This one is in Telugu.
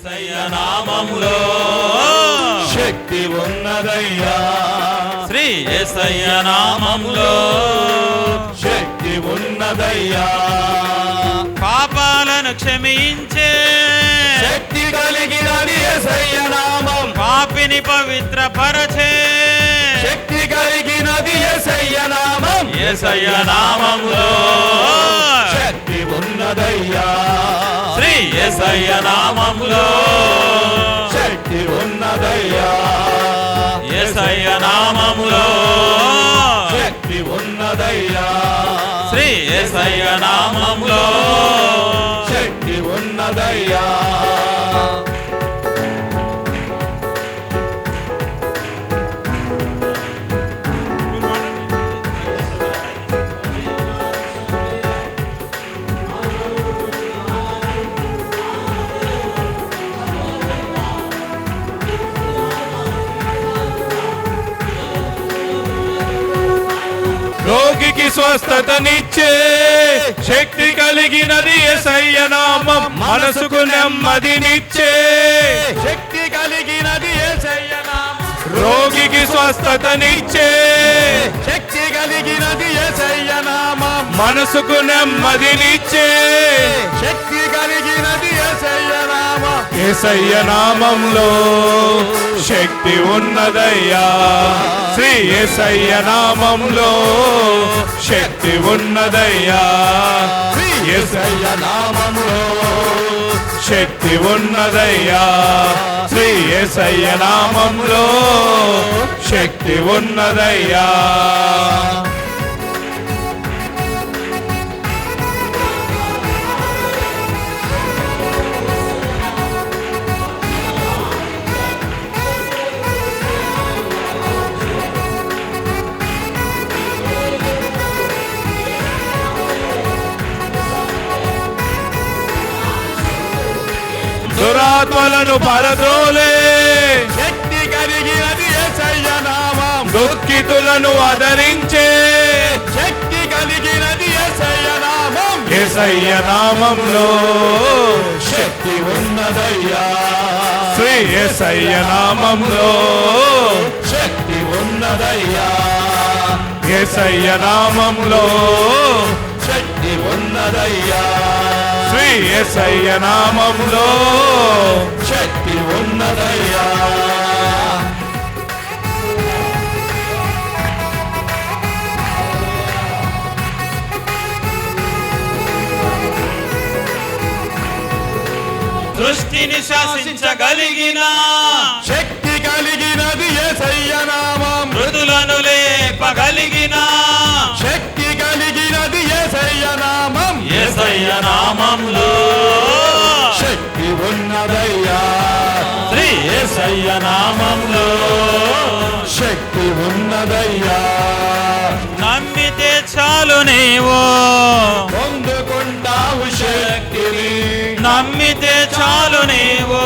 యేసయ్య నామములో శక్తి ఉన్నదయ్యా, శ్రీ యేసయ్య నామములో శక్తి ఉన్నదయ్యా, పాపాలను క్షమించే శక్తి కలిగినది యేసయ్య నామం, పాపిని పవిత్రపరచే శక్తి కలిగినది యేసయ్య నామం, యేసయ్య నామములో శక్తి ఉన్నదయ్యా, శ్రీ యేసయ్య నామములో శక్తి ఉన్నదయ్యా, యేసయ్య నామములో శక్తి ఉన్నదయ్యా, శ్రీ యేసయ్య నామములో శక్తి ఉన్నదయ్యా. రోగికి స్వస్థతనిచ్చే శక్తి కలిగినది యేసయ్య నామం, మనసుకు నెమ్మదినిచ్చే శక్తి కలిగినది యేసయ్య నామం, రోగికి స్వస్థతనిచ్చే శక్తి కలిగినది యేసయ్య నామం, మనసుకు నెమ్మదినిచ్చే శక్తి కలిగినది యేసయ్య నామం, యేసయ్య నామంలో శక్తి ఉన్నదయ్యా, శ్రీ యేసయ్య నామంలో శక్తి ఉన్నదయ్యా, యేసయ్య నామంలో శక్తి ఉన్నదయ్యా, శ్రీ యేసయ్య నామంలో శక్తి ఉన్నదయ్యా. దురాత్మలను పరద్రోలే శక్తి కలిగినది యేసయ్య నామం, దుఃఖితులను ఆదరించే శక్తి కలిగినది యేసయ్య నామం, యేసయ్య నామంలో శక్తి ఉన్నదయ్యా, శ్రీ యేసయ్య నామంలో శక్తి ఉన్నదయ్యా, యేసయ్య నామంలో శక్తి ఉన్నదయ్యా, శ్రీ యేసయ్య నామములో శక్తి ఉన్నదయ్యా. సృష్టిని శాసించగలిగిన శక్తి కలిగినది యేసయ్య నామం, మృదులను లేపగలిగిన శక్తి కలిగినది యేసయ్య నామం, యేసయ్య నామములో శక్తి ఉన్నదయ్యా, శ్రీ యేసయ్య నామములో శక్తి ఉన్నదయ్యా, నమ్మితే చాలు నీవు పొందుకుంటావు శక్తిని, నమ్మితే చాలు నీవు